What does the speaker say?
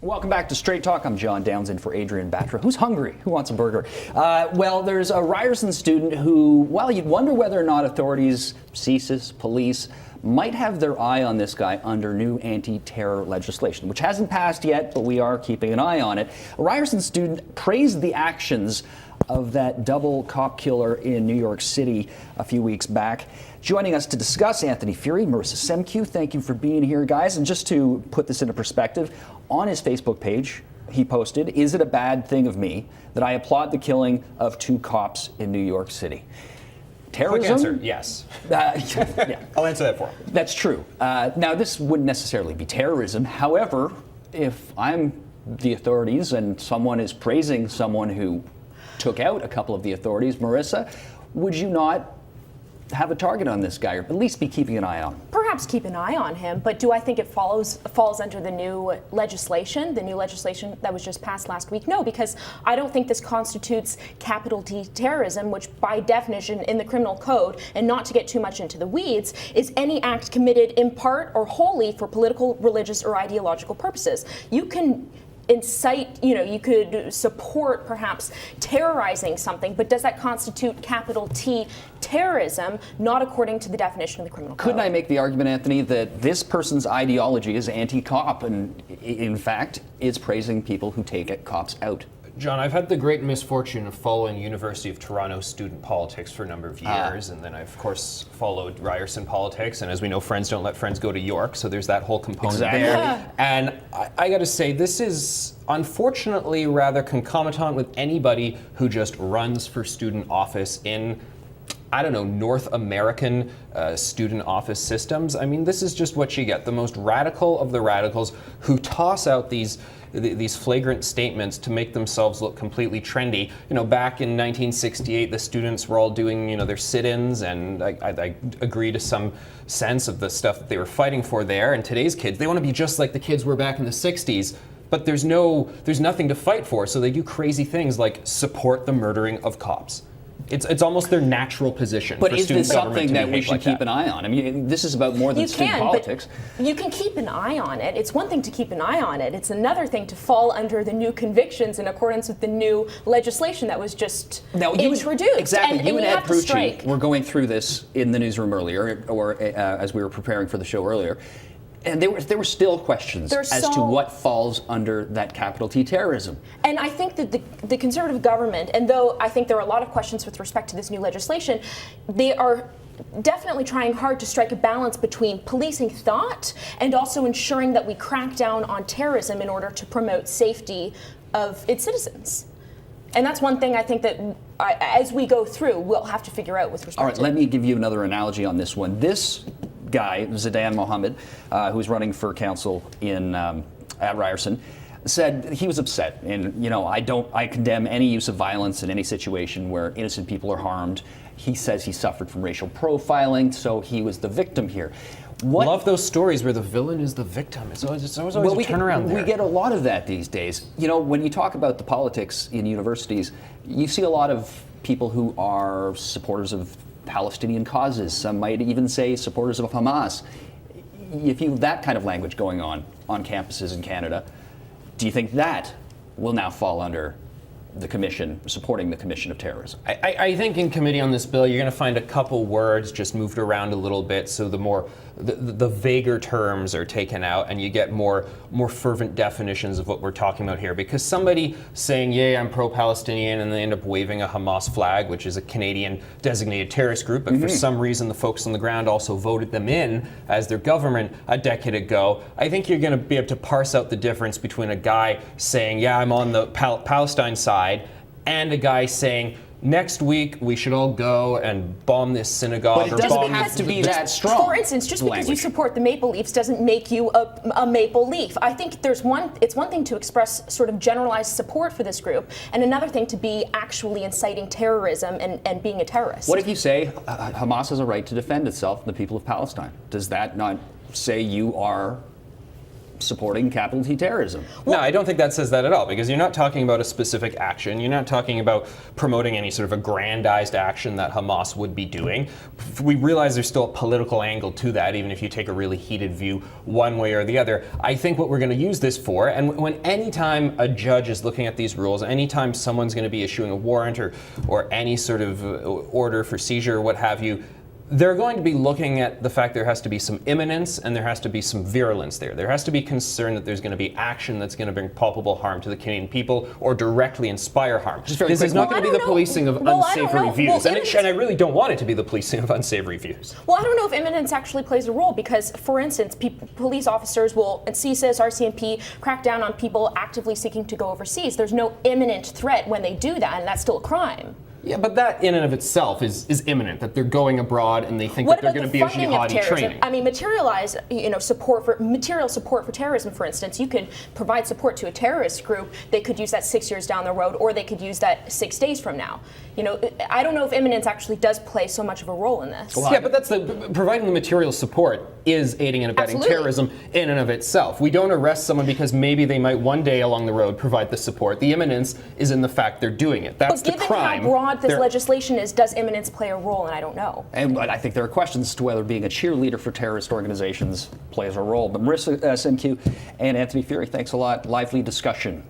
Welcome back to Straight Talk. I'm John Downs in for Adrian Batra. Who's hungry? Who wants a burger? Well, there's a Ryerson student who, well, you'd wonder whether or not authorities, CSIS, police, might have their eye on this guy under new anti-terror legislation, which hasn't passed yet, but we are keeping an eye on it. A Ryerson student praised the actions of that double cop killer in New York City a few weeks back. Joining us to discuss, Anthony Fury, Marissa Semkew, thank you for being here, guys. And just to put this into perspective, on his Facebook page, he posted, "Is it a bad thing of me that I applaud the killing of 2 cops in New York City?" Terrorism? Quick answer, yes. Yeah. I'll answer that for him. That's true. Now, this wouldn't necessarily be terrorism. However, if I'm the authorities and someone is praising someone who took out a couple of the authorities, Marissa, would you not have a target on this guy, or at least be keeping an eye on him? Perhaps keep an eye on him, but do I think it falls under the new legislation that was just passed last week? No, because I don't think this constitutes capital T terrorism, which by definition in the criminal code, and not to get too much into the weeds, is any act committed in part or wholly for political, religious, or ideological purposes. You can incite, you could support perhaps terrorizing something, but does that constitute capital T terrorism? Not according to the definition of the criminal code. Couldn't I make the argument, Anthony, that this person's ideology is anti-cop and in fact is praising people who take cops out? John, I've had the great misfortune of following University of Toronto student politics for a number of years, and then I, of course, followed Ryerson politics, and as we know, friends don't let friends go to York, so there's that whole component there. And I gotta say, this is unfortunately rather concomitant with anybody who just runs for student office in, I don't know, North American student office systems. I mean, this is just what you get. The most radical of the radicals who toss out these flagrant statements to make themselves look completely trendy. Back in 1968, the students were all doing, their sit-ins, and I agree to some sense of the stuff that they were fighting for there. And today's kids, they want to be just like the kids were back in the 60s. But there's nothing to fight for, so they do crazy things like support the murdering of cops. It's almost their natural position. But for is this student something that we should like keep that. an eye on? I mean, this is about more than student politics. But you can keep an eye on it. It's one thing to keep an eye on it. It's another thing to fall under the new convictions in accordance with the new legislation that was just introduced. Exactly. You and Ed Prucci were were going through this in the newsroom earlier, or as we were preparing for the show earlier. And there were still questions as to what falls under that capital T terrorism. And I think that the Conservative government, and though I think there are a lot of questions with respect to this new legislation, they are definitely trying hard to strike a balance between policing thought and also ensuring that we crack down on terrorism in order to promote safety of its citizens. And that's one thing I think that as we go through, we'll have to figure out with respect to. All right, let me give you another analogy on this one. This guy, Zidan Mohammed, who's running for council at Ryerson, said he was upset, and I condemn any use of violence in any situation where innocent people are harmed. He says he suffered from racial profiling, so he was the victim here. Love those stories where the villain is the victim. It's always a turnaround there. We get a lot of that these days. When you talk about the politics in universities, you see a lot of people who are supporters of Palestinian causes. Some might even say supporters of Hamas. If you have that kind of language going on campuses in Canada, do you think that will now fall under the commission, supporting the Commission of Terrorism? I think in committee on this bill, you're going to find a couple words just moved around a little bit, so the vaguer terms are taken out, and you get more fervent definitions of what we're talking about here. Because somebody saying, "Yay, I'm pro-Palestinian," and they end up waving a Hamas flag, which is a Canadian designated terrorist group, but for some reason the folks on the ground also voted them in as their government a decade ago. I think you're going to be able to parse out the difference between a guy saying, "Yeah, I'm on the Palestine side," and a guy saying, "Next week we should all go and bomb this synagogue." But it doesn't have to be that strong. For instance, just because you support the Maple Leafs doesn't make you a Maple Leaf. I think it's one thing to express sort of generalized support for this group, and another thing to be actually inciting terrorism and being a terrorist. What if you say Hamas has a right to defend itself and the people of Palestine? Does that not say you are supporting capital T terrorism. No, I don't think that says that at all, because you're not talking about a specific action. You're not talking about promoting any sort of aggrandized action that Hamas would be doing. We realize there's still a political angle to that, even if you take a really heated view one way or the other. I think what we're going to use this for, and when anytime a judge is looking at these rules, anytime someone's going to be issuing a warrant or any sort of order for seizure or what have you, they're going to be looking at the fact there has to be some imminence and there has to be some virulence there. There has to be concern that there's going to be action that's going to bring palpable harm to the Canadian people or directly inspire harm. This is not going to be the policing of unsavory views. And I really don't want it to be the policing of unsavory views. Well, I don't know if imminence actually plays a role because, for instance, police officers will, at CSIS, RCMP, crack down on people actively seeking to go overseas. There's no imminent threat when they do that, and that's still a crime. Yeah, but that in and of itself is imminent, that they're going abroad and they think that they're going to be a jihadi training. I mean, material support for terrorism, for instance. You could provide support to a terrorist group. They could use that 6 years down the road, or they could use that 6 days from now. I don't know if imminence actually does play so much of a role in this. Yeah, but that's providing the material support is aiding and abetting terrorism in and of itself. We don't arrest someone because maybe they might one day along the road provide the support. The imminence is in the fact they're doing it. That's the crime. But given how broad this legislation is, does imminence play a role? And I don't know. But I think there are questions as to whether being a cheerleader for terrorist organizations plays a role. But Marissa Simcu and Anthony Fury, thanks a lot. Lively discussion.